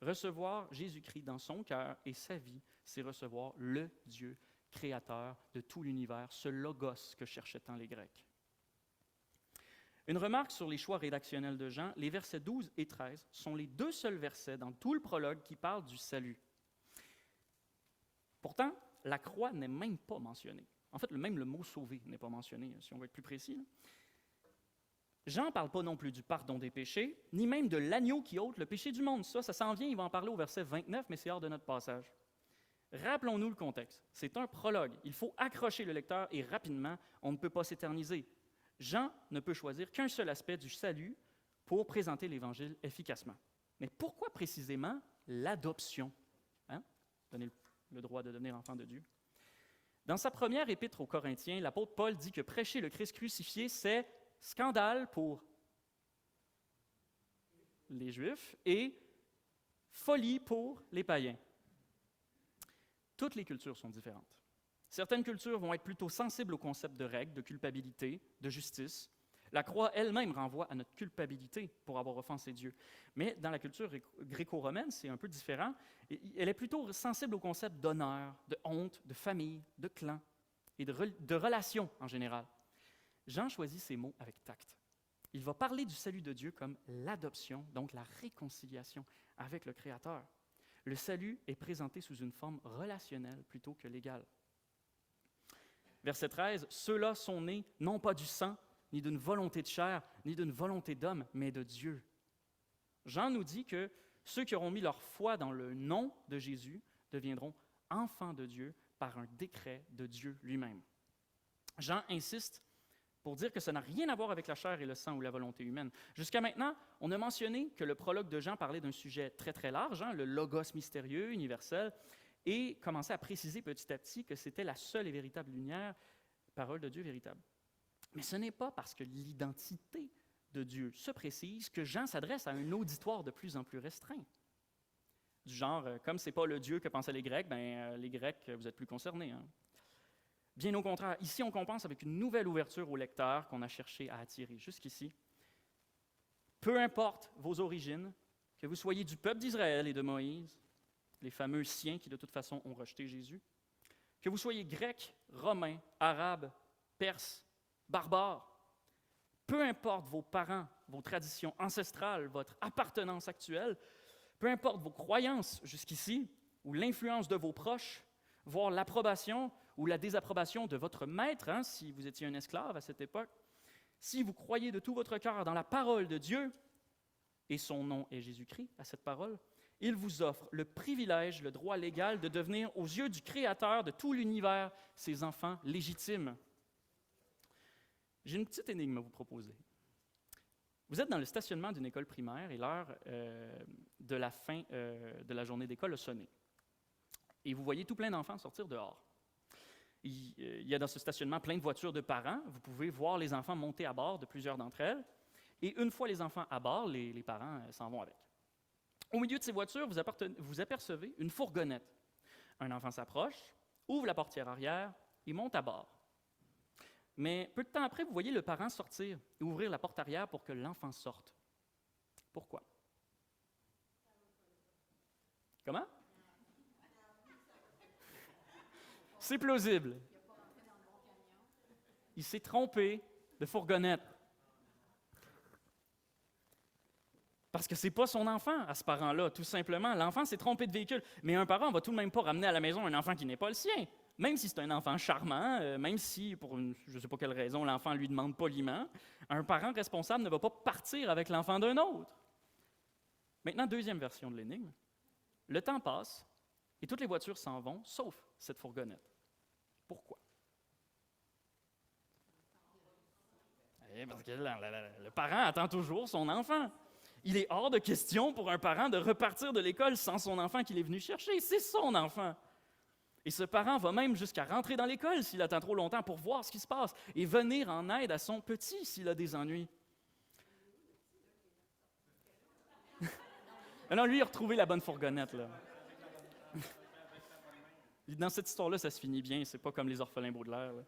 Recevoir Jésus-Christ dans son cœur et sa vie, c'est recevoir le Dieu créateur de tout l'univers, ce Logos que cherchaient tant les Grecs. Une remarque sur les choix rédactionnels de Jean, les versets 12 et 13 sont les 2 seuls versets dans tout le prologue qui parlent du salut. Pourtant, la croix n'est même pas mentionnée. En fait, même le mot « sauver » n'est pas mentionné, si on veut être plus précis. Jean ne parle pas non plus du pardon des péchés, ni même de l'agneau qui ôte le péché du monde. Ça s'en vient, il va en parler au verset 29, mais c'est hors de notre passage. Rappelons-nous le contexte. C'est un prologue. Il faut accrocher le lecteur et rapidement, on ne peut pas s'éterniser. Jean ne peut choisir qu'un seul aspect du salut pour présenter l'Évangile efficacement. Mais pourquoi précisément l'adoption? Donner le droit de devenir enfant de Dieu. Dans sa première épître aux Corinthiens, l'apôtre Paul dit que prêcher le Christ crucifié, c'est scandale pour les Juifs et folie pour les païens. Toutes les cultures sont différentes. Certaines cultures vont être plutôt sensibles au concept de règles, de culpabilité, de justice. La croix elle-même renvoie à notre culpabilité pour avoir offensé Dieu. Mais dans la culture gréco-romaine, c'est un peu différent. Elle est plutôt sensible au concept d'honneur, de honte, de famille, de clan et de relations en général. Jean choisit ces mots avec tact. Il va parler du salut de Dieu comme l'adoption, donc la réconciliation avec le Créateur. Le salut est présenté sous une forme relationnelle plutôt que légale. Verset 13, « Ceux-là sont nés non pas du sang, ni d'une volonté de chair, ni d'une volonté d'homme, mais de Dieu. » Jean nous dit que ceux qui auront mis leur foi dans le nom de Jésus deviendront enfants de Dieu par un décret de Dieu lui-même. Jean insiste pour dire que ça n'a rien à voir avec la chair et le sang ou la volonté humaine. Jusqu'à maintenant, on a mentionné que le prologue de Jean parlait d'un sujet très très large, le logos mystérieux, universel, et commençait à préciser petit à petit que c'était la seule et véritable lumière, parole de Dieu véritable. Mais ce n'est pas parce que l'identité de Dieu se précise que Jean s'adresse à un auditoire de plus en plus restreint. Du genre, comme ce n'est pas le Dieu que pensaient les Grecs, les Grecs, vous êtes plus concernés. Bien au contraire, ici on compense avec une nouvelle ouverture au lecteur qu'on a cherché à attirer jusqu'ici. Peu importe vos origines, que vous soyez du peuple d'Israël et de Moïse, les fameux siens qui de toute façon ont rejeté Jésus, que vous soyez grec, romain, arabe, perse, barbare, peu importe vos parents, vos traditions ancestrales, votre appartenance actuelle, peu importe vos croyances jusqu'ici, ou l'influence de vos proches, voire l'approbation ou la désapprobation de votre maître, si vous étiez un esclave à cette époque, si vous croyez de tout votre cœur dans la parole de Dieu, et son nom est Jésus-Christ à cette parole, il vous offre le privilège, le droit légal de devenir, aux yeux du Créateur de tout l'univers, ses enfants légitimes. J'ai une petite énigme à vous proposer. Vous êtes dans le stationnement d'une école primaire et l'heure de la fin de la journée d'école a sonné. Et vous voyez tout plein d'enfants sortir dehors. Il y a dans ce stationnement plein de voitures de parents. Vous pouvez voir les enfants monter à bord de plusieurs d'entre elles. Et une fois les enfants à bord, les parents s'en vont avec. Au milieu de ces voitures, vous apercevez une fourgonnette. Un enfant s'approche, ouvre la portière arrière et monte à bord. Mais peu de temps après, vous voyez le parent sortir et ouvrir la porte arrière pour que l'enfant sorte. Pourquoi? Comment? C'est plausible. Il s'est trompé de fourgonnette. Parce que ce n'est pas son enfant à ce parent-là, tout simplement. L'enfant s'est trompé de véhicule. Mais un parent ne va tout de même pas ramener à la maison un enfant qui n'est pas le sien. Même si c'est un enfant charmant, même si, pour je ne sais pas quelle raison, l'enfant lui demande poliment, un parent responsable ne va pas partir avec l'enfant d'un autre. Maintenant, deuxième version de l'énigme. Le temps passe et toutes les voitures s'en vont, sauf cette fourgonnette. Pourquoi? Parce que le parent attend toujours son enfant. Il est hors de question pour un parent de repartir de l'école sans son enfant qu'il est venu chercher. C'est son enfant. Et ce parent va même jusqu'à rentrer dans l'école s'il attend trop longtemps pour voir ce qui se passe et venir en aide à son petit s'il a des ennuis. Alors lui, il a retrouvé la bonne fourgonnette, là. Dans cette histoire-là, ça se finit bien, c'est pas comme les orphelins Baudelaire, là.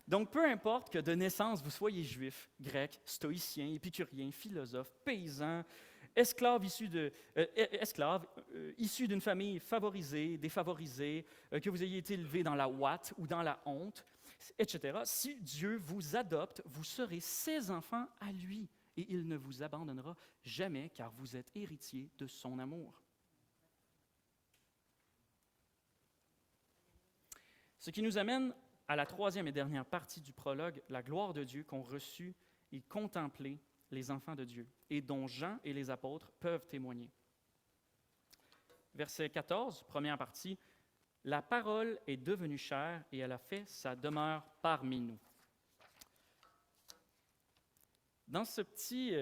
Donc, peu importe que de naissance vous soyez juif, grec, stoïcien, épicurien, philosophe, paysan, esclave issu d'une famille favorisée, défavorisée, que vous ayez été élevé dans la ouate ou dans la honte, etc., si Dieu vous adopte, vous serez ses enfants à lui et il ne vous abandonnera jamais car vous êtes héritier de son amour. Ce qui nous amène à la troisième et dernière partie du prologue, la gloire de Dieu qu'ont reçue et contemplé les enfants de Dieu et dont Jean et les apôtres peuvent témoigner. Verset 14, première partie, « La parole est devenue chair et elle a fait sa demeure parmi nous. » Dans ce petit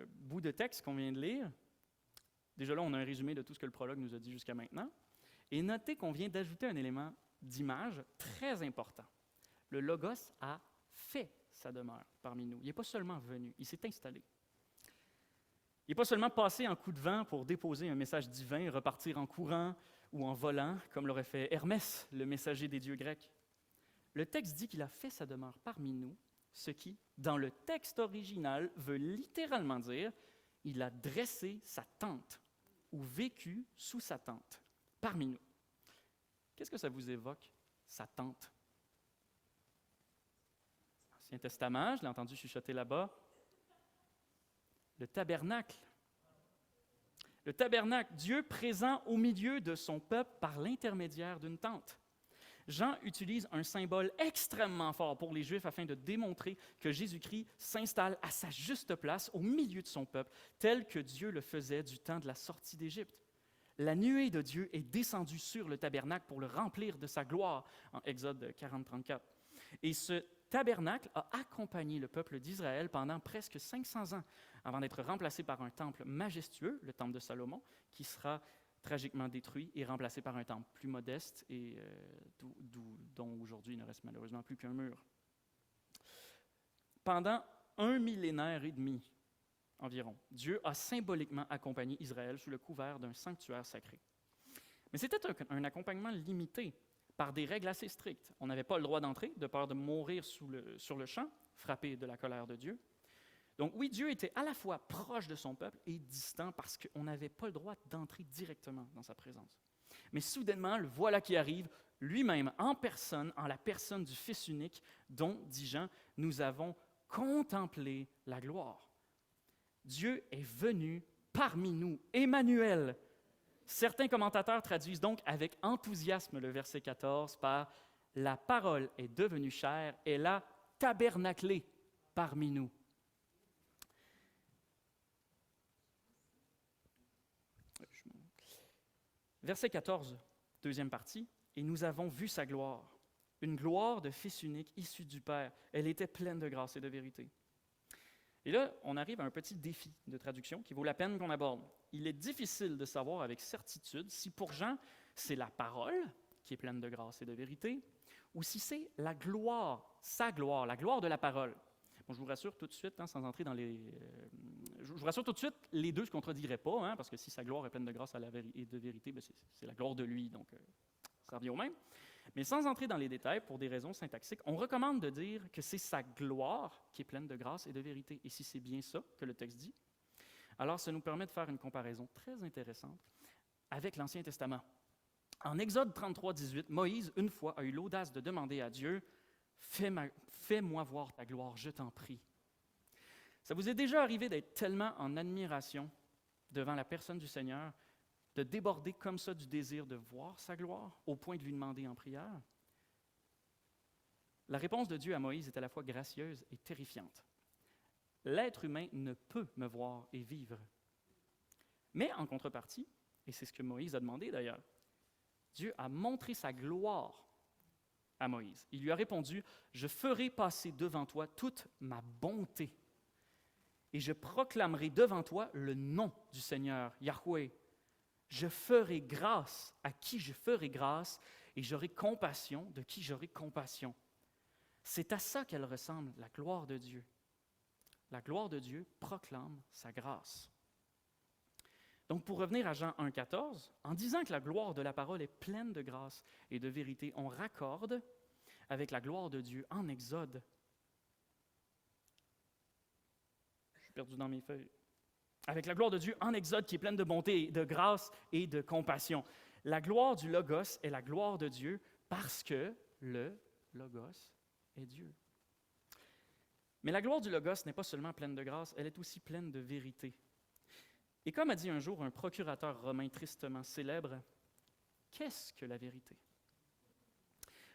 bout de texte qu'on vient de lire, déjà là, on a un résumé de tout ce que le prologue nous a dit jusqu'à maintenant, et notez qu'on vient d'ajouter un élément d'image très important. Le Logos a fait sa demeure parmi nous. Il n'est pas seulement venu, il s'est installé. Il n'est pas seulement passé en coup de vent pour déposer un message divin et repartir en courant ou en volant, comme l'aurait fait Hermès, le messager des dieux grecs. Le texte dit qu'il a fait sa demeure parmi nous, ce qui, dans le texte original, veut littéralement dire il a dressé sa tente ou vécu sous sa tente, parmi nous. Qu'est-ce que ça vous évoque, sa tente? L'Ancien Testament, je l'ai entendu chuchoter là-bas. Le tabernacle. Le tabernacle, Dieu présent au milieu de son peuple par l'intermédiaire d'une tente. Jean utilise un symbole extrêmement fort pour les Juifs afin de démontrer que Jésus-Christ s'installe à sa juste place au milieu de son peuple, tel que Dieu le faisait du temps de la sortie d'Égypte. La nuée de Dieu est descendue sur le tabernacle pour le remplir de sa gloire, en Exode 40, 34. Et ce tabernacle a accompagné le peuple d'Israël pendant presque 500 ans, avant d'être remplacé par un temple majestueux, le temple de Salomon, qui sera tragiquement détruit et remplacé par un temple plus modeste et dont aujourd'hui il ne reste malheureusement plus qu'un mur. Pendant 1 millénaire et demi, environ, Dieu a symboliquement accompagné Israël sous le couvert d'un sanctuaire sacré. Mais c'était un accompagnement limité par des règles assez strictes. On n'avait pas le droit d'entrer, de peur de mourir sur le champ, frappé de la colère de Dieu. Donc oui, Dieu était à la fois proche de son peuple et distant parce qu'on n'avait pas le droit d'entrer directement dans sa présence. Mais soudainement, le voilà qui arrive, lui-même en personne, en la personne du Fils unique, dont, dit Jean, nous avons contemplé la gloire. Dieu est venu parmi nous, Emmanuel. Certains commentateurs traduisent donc avec enthousiasme le verset 14 par « La parole est devenue chair, elle a tabernaclé parmi nous ». Verset 14, deuxième partie, « Et nous avons vu sa gloire, une gloire de Fils unique issu du Père. Elle était pleine de grâce et de vérité. Et là, on arrive à un petit défi de traduction qui vaut la peine qu'on aborde. Il est difficile de savoir avec certitude si pour Jean, c'est la parole qui est pleine de grâce et de vérité, ou si c'est la gloire, sa gloire, la gloire de la parole. Bon, je vous rassure tout de suite, sans entrer dans les... je vous rassure tout de suite, les deux ne se contrediraient pas, parce que si sa gloire est pleine de grâce et de vérité, ben c'est la gloire de lui, donc ça revient au même. Mais sans entrer dans les détails, pour des raisons syntaxiques, on recommande de dire que c'est sa gloire qui est pleine de grâce et de vérité. Et si c'est bien ça que le texte dit, alors ça nous permet de faire une comparaison très intéressante avec l'Ancien Testament. En Exode 33, 18, Moïse, une fois, a eu l'audace de demander à Dieu « Fais-moi voir ta gloire, je t'en prie. » Ça vous est déjà arrivé d'être tellement en admiration devant la personne du Seigneur, de déborder comme ça du désir de voir sa gloire, au point de lui demander en prière? La réponse de Dieu à Moïse est à la fois gracieuse et terrifiante. L'être humain ne peut me voir et vivre. Mais en contrepartie, et c'est ce que Moïse a demandé d'ailleurs, Dieu a montré sa gloire à Moïse. Il lui a répondu « Je ferai passer devant toi toute ma bonté, et je proclamerai devant toi le nom du Seigneur, Yahweh. Je ferai grâce à qui je ferai grâce, et j'aurai compassion de qui j'aurai compassion. » C'est à ça qu'elle ressemble, la gloire de Dieu. La gloire de Dieu proclame sa grâce. Donc, pour revenir à Jean 1,14, en disant que la gloire de la parole est pleine de grâce et de vérité, on raccorde avec la gloire de Dieu en Exode. Je suis perdu dans mes feuilles. Avec la gloire de Dieu en Exode qui est pleine de bonté, de grâce et de compassion. La gloire du Logos est la gloire de Dieu parce que le Logos est Dieu. Mais la gloire du Logos n'est pas seulement pleine de grâce, elle est aussi pleine de vérité. Et comme a dit un jour un procurateur romain tristement célèbre, qu'est-ce que la vérité?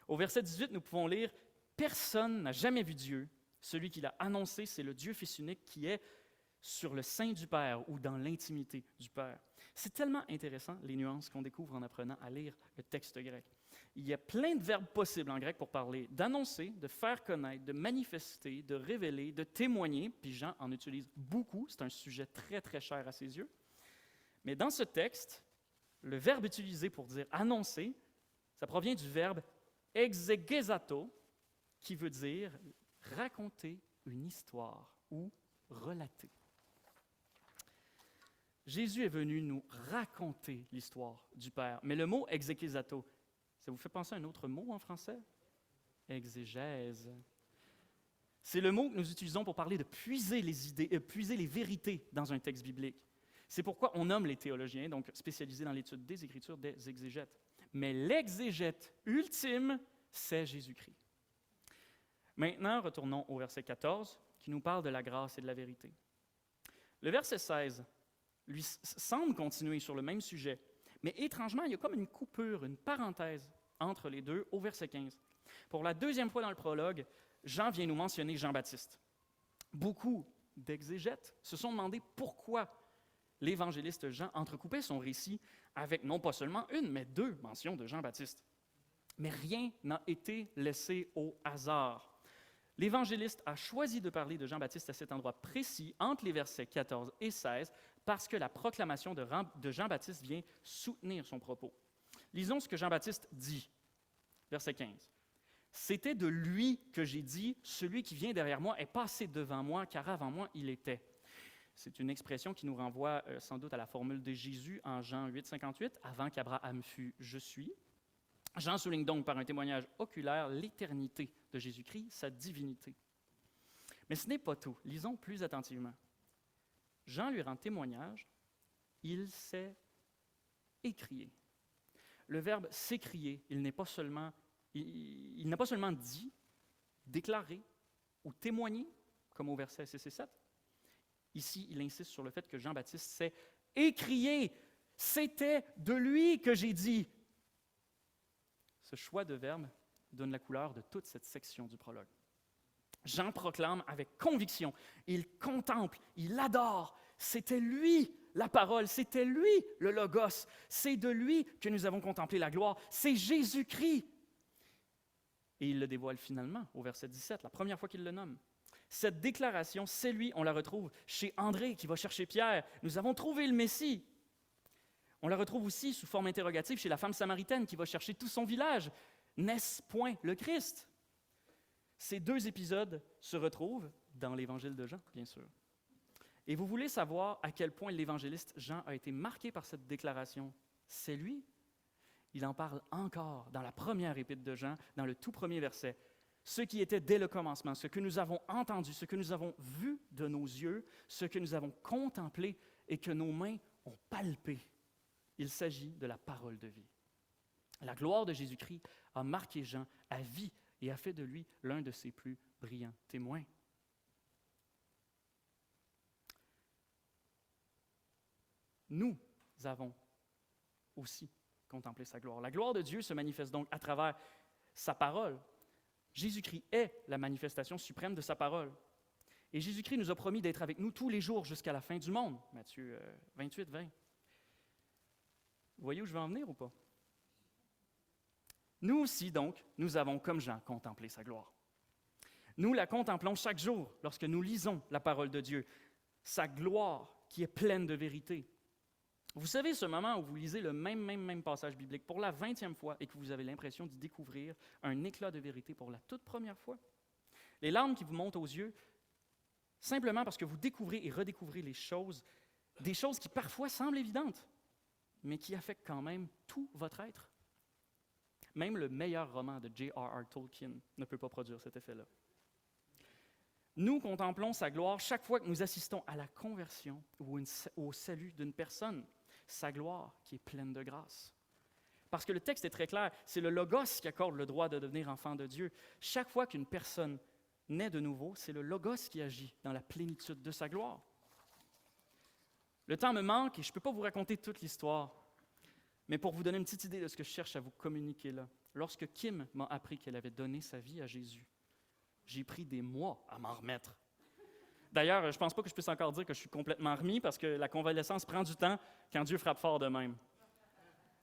Au verset 18, nous pouvons lire « Personne n'a jamais vu Dieu. Celui qui l'a annoncé, c'est le Dieu Fils unique qui est sur le sein du Père ou dans l'intimité du Père. » C'est tellement intéressant, les nuances qu'on découvre en apprenant à lire le texte grec. Il y a plein de verbes possibles en grec pour parler d'annoncer, de faire connaître, de manifester, de révéler, de témoigner, puis Jean en utilise beaucoup, c'est un sujet très, très cher à ses yeux. Mais dans ce texte, le verbe utilisé pour dire annoncer, ça provient du verbe exegesato, qui veut dire raconter une histoire ou relater. Jésus est venu nous raconter l'histoire du Père. Mais le mot exegesato, ça vous fait penser à un autre mot en français? Exégèse. C'est le mot que nous utilisons pour parler de puiser les idées, puiser les vérités dans un texte biblique. C'est pourquoi on nomme les théologiens, donc spécialisés dans l'étude des Écritures, des exégètes. Mais l'exégète ultime, c'est Jésus-Christ. Maintenant, retournons au verset 14, qui nous parle de la grâce et de la vérité. Le verset 16, lui, semble continuer sur le même sujet, mais étrangement, il y a comme une coupure, une parenthèse entre les deux au verset 15. Pour la deuxième fois dans le prologue, Jean vient nous mentionner Jean-Baptiste. Beaucoup d'exégètes se sont demandé pourquoi l'évangéliste Jean entrecoupait son récit avec non pas seulement une, mais deux mentions de Jean-Baptiste. Mais rien n'a été laissé au hasard. L'évangéliste a choisi de parler de Jean-Baptiste à cet endroit précis, entre les versets 14 et 16, parce que la proclamation de Jean-Baptiste vient soutenir son propos. Lisons ce que Jean-Baptiste dit, verset 15. « C'était de lui que j'ai dit, celui qui vient derrière moi est passé devant moi, car avant moi il était. » C'est une expression qui nous renvoie sans doute à la formule de Jésus en Jean 8, 58, « Avant qu'Abraham fût, je suis ». Jean souligne donc par un témoignage oculaire l'éternité de Jésus-Christ, sa divinité. Mais ce n'est pas tout. Lisons plus attentivement. Jean lui rend témoignage, il s'est écrié. Le verbe s'écrier, il n'a pas seulement dit, déclaré ou témoigné, comme au verset 6 et 7. Ici, il insiste sur le fait que Jean-Baptiste s'est écrié. C'était de lui que j'ai dit. Ce choix de verbe donne la couleur de toute cette section du prologue. Jean proclame avec conviction, il contemple, il adore. C'était lui la parole, c'était lui le Logos. C'est de lui que nous avons contemplé la gloire. C'est Jésus-Christ. Et il le dévoile finalement au verset 17, la première fois qu'il le nomme. Cette déclaration, c'est lui, on la retrouve chez André qui va chercher Pierre. Nous avons trouvé le Messie. On la retrouve aussi sous forme interrogative chez la femme samaritaine qui va chercher tout son village. N'est-ce point le Christ? Ces deux épisodes se retrouvent dans l'Évangile de Jean, bien sûr. Et vous voulez savoir à quel point l'évangéliste Jean a été marqué par cette déclaration? C'est lui. Il en parle encore dans la première épître de Jean, dans le tout premier verset. Ce qui était dès le commencement, ce que nous avons entendu, ce que nous avons vu de nos yeux, ce que nous avons contemplé et que nos mains ont palpé. Il s'agit de la parole de vie. La gloire de Jésus-Christ a marqué Jean à vie et a fait de lui l'un de ses plus brillants témoins. Nous avons aussi contemplé sa gloire. La gloire de Dieu se manifeste donc à travers sa parole. Jésus-Christ est la manifestation suprême de sa parole. Et Jésus-Christ nous a promis d'être avec nous tous les jours jusqu'à la fin du monde. Matthieu 28, 20. Vous voyez où je veux en venir ou pas? Nous aussi, donc, nous avons, comme Jean, contemplé sa gloire. Nous la contemplons chaque jour lorsque nous lisons la parole de Dieu, sa gloire qui est pleine de vérité. Vous savez ce moment où vous lisez le même passage biblique pour la 20e fois et que vous avez l'impression d'y découvrir un éclat de vérité pour la toute première fois? Les larmes qui vous montent aux yeux, simplement parce que vous découvrez et redécouvrez les choses, des choses qui parfois semblent évidentes, mais qui affectent quand même tout votre être. Même le meilleur roman de J.R.R. Tolkien ne peut pas produire cet effet-là. Nous contemplons sa gloire chaque fois que nous assistons à la conversion ou au salut d'une personne. Sa gloire qui est pleine de grâce. Parce que le texte est très clair, c'est le Logos qui accorde le droit de devenir enfant de Dieu. Chaque fois qu'une personne naît de nouveau, c'est le Logos qui agit dans la plénitude de sa gloire. Le temps me manque et je ne peux pas vous raconter toute l'histoire, mais pour vous donner une petite idée de ce que je cherche à vous communiquer là, lorsque Kim m'a appris qu'elle avait donné sa vie à Jésus, j'ai pris des mois à m'en remettre. D'ailleurs, je ne pense pas que je puisse encore dire que je suis complètement remis parce que la convalescence prend du temps quand Dieu frappe fort de même.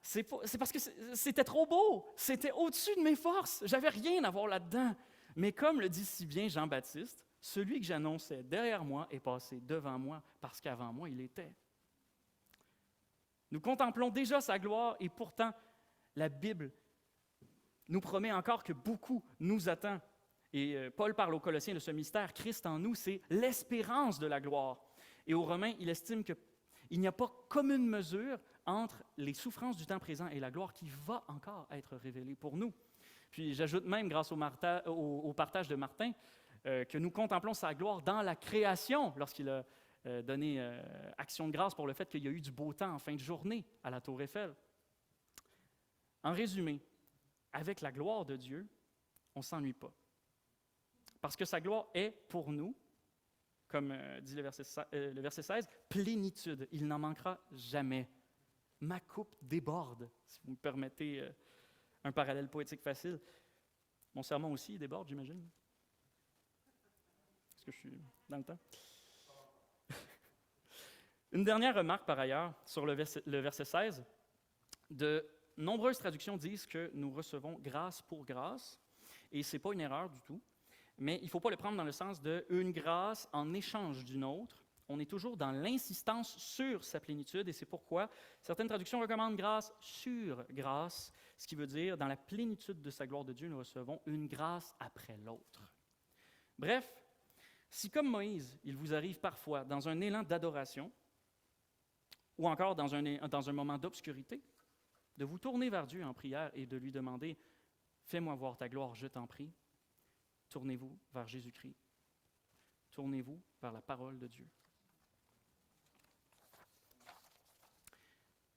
C'est parce que c'était trop beau, c'était au-dessus de mes forces, j'avais rien à voir là-dedans. Mais comme le dit si bien Jean-Baptiste, celui que j'annonçais derrière moi est passé devant moi parce qu'avant moi, il était. Nous contemplons déjà sa gloire et pourtant, la Bible nous promet encore que beaucoup nous attend. Et Paul parle aux Colossiens de ce mystère, Christ en nous, c'est l'espérance de la gloire. Et aux Romains, il estime qu'il n'y a pas commune mesure entre les souffrances du temps présent et la gloire qui va encore être révélée pour nous. Puis j'ajoute même, grâce au partage de Martin, que nous contemplons sa gloire dans la création, lorsqu'il a donné action de grâce pour le fait qu'il y a eu du beau temps en fin de journée à la Tour Eiffel. En résumé, avec la gloire de Dieu, on ne s'ennuie pas. Parce que sa gloire est pour nous, comme dit le verset 16, plénitude. Il n'en manquera jamais. Ma coupe déborde, si vous me permettez un parallèle poétique facile. Mon sermon aussi déborde, j'imagine. Est-ce que je suis dans le temps? Une dernière remarque, par ailleurs, sur le verset 16. De nombreuses traductions disent que nous recevons grâce pour grâce, et ce n'est pas une erreur du tout. Mais il ne faut pas le prendre dans le sens de une grâce en échange d'une autre. On est toujours dans l'insistance sur sa plénitude et c'est pourquoi certaines traductions recommandent grâce sur grâce, ce qui veut dire dans la plénitude de sa gloire de Dieu, nous recevons une grâce après l'autre. Bref, si comme Moïse, il vous arrive parfois dans un élan d'adoration ou encore dans un moment d'obscurité, de vous tourner vers Dieu en prière et de lui demander « Fais-moi voir ta gloire, je t'en prie », tournez-vous vers Jésus-Christ. Tournez-vous vers la parole de Dieu.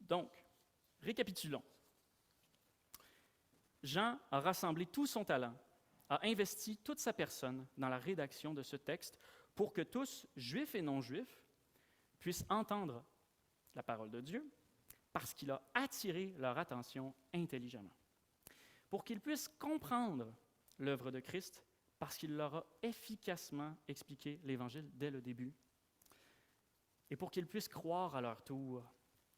Donc, récapitulons. Jean a rassemblé tout son talent, a investi toute sa personne dans la rédaction de ce texte pour que tous, juifs et non-juifs, puissent entendre la parole de Dieu parce qu'il a attiré leur attention intelligemment. Pour qu'ils puissent comprendre l'œuvre de Christ parce qu'il leur a efficacement expliqué l'Évangile dès le début, et pour qu'ils puissent croire à leur tour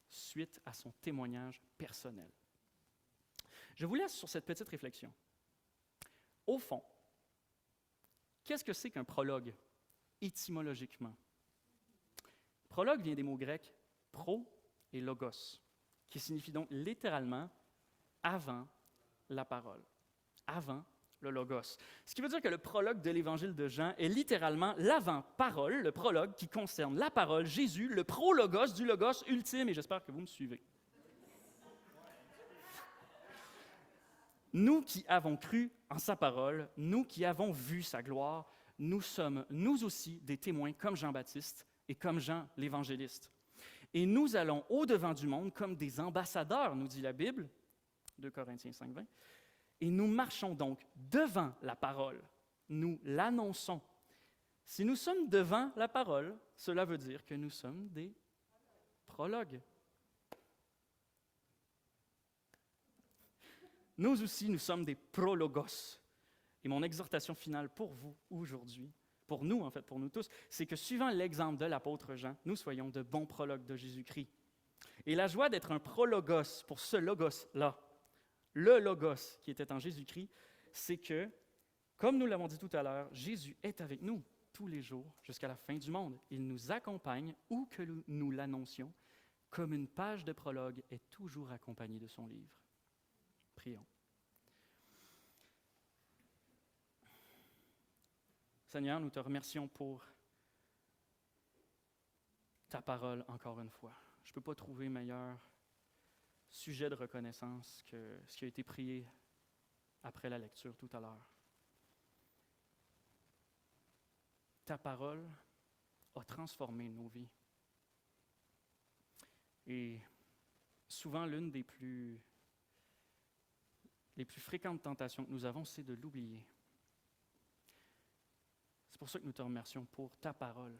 suite à son témoignage personnel. Je vous laisse sur cette petite réflexion. Au fond, qu'est-ce que c'est qu'un prologue, étymologiquement? Prologue vient des mots grecs pro et logos, qui signifie donc littéralement avant la parole, avant le logos. Ce qui veut dire que le prologue de l'évangile de Jean est littéralement l'avant-parole, le prologue qui concerne la parole, Jésus, le prologos du logos ultime, et j'espère que vous me suivez. Nous qui avons cru en sa parole, nous qui avons vu sa gloire, nous sommes, nous aussi, des témoins comme Jean-Baptiste et comme Jean l'évangéliste. Et nous allons au-devant du monde comme des ambassadeurs, nous dit la Bible, 2 Corinthiens 5, 20, et nous marchons donc devant la parole, nous l'annonçons. Si nous sommes devant la parole, cela veut dire que nous sommes des prologues. Nous aussi, nous sommes des prologos. Et mon exhortation finale pour vous aujourd'hui, pour nous en fait, pour nous tous, c'est que suivant l'exemple de l'apôtre Jean, nous soyons de bons prologues de Jésus-Christ. Et la joie d'être un prologos pour ce logos-là, le logos qui était en Jésus-Christ, c'est que, comme nous l'avons dit tout à l'heure, Jésus est avec nous tous les jours jusqu'à la fin du monde. Il nous accompagne où que nous l'annoncions, comme une page de prologue est toujours accompagnée de son livre. Prions. Seigneur, nous te remercions pour ta parole encore une fois. Je ne peux pas trouver meilleur sujet de reconnaissance que ce qui a été prié après la lecture tout à l'heure. Ta parole a transformé nos vies. Et souvent, l'une des plus fréquentes tentations que nous avons, c'est de l'oublier. C'est pour ça que nous te remercions pour ta parole.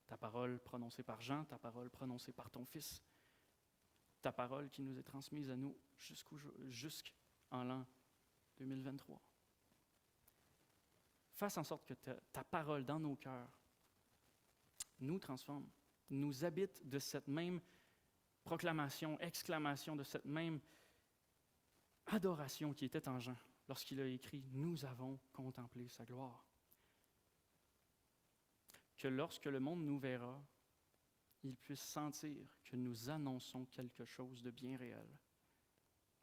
Ta parole prononcée par Jean, ta parole prononcée par ton Fils, ta parole qui nous est transmise à nous jusqu'en l'an 2023. Fasse en sorte que ta parole dans nos cœurs nous transforme, nous habite de cette même proclamation, exclamation, de cette même adoration qui était en Jean lorsqu'il a écrit « Nous avons contemplé sa gloire ». Que lorsque le monde nous verra, il puisse sentir que nous annonçons quelque chose de bien réel,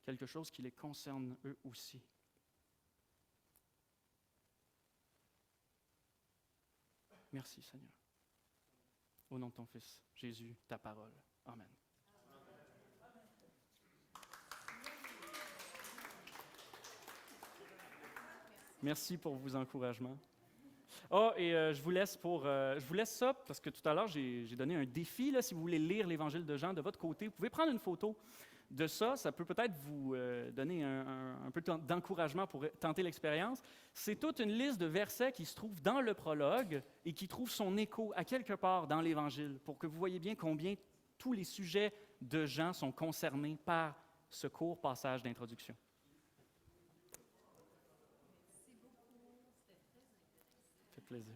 quelque chose qui les concerne eux aussi. Merci Seigneur. Au nom de ton Fils, Jésus, ta parole. Amen. Merci pour vos encouragements. Je vous laisse ça, parce que tout à l'heure, j'ai donné un défi. Là, si vous voulez lire l'Évangile de Jean de votre côté, vous pouvez prendre une photo de ça. Ça peut peut-être vous donner un peu d'encouragement pour tenter l'expérience. C'est toute une liste de versets qui se trouvent dans le prologue et qui trouvent son écho à quelque part dans l'Évangile, pour que vous voyez bien combien tous les sujets de Jean sont concernés par ce court passage d'introduction. Plaisir.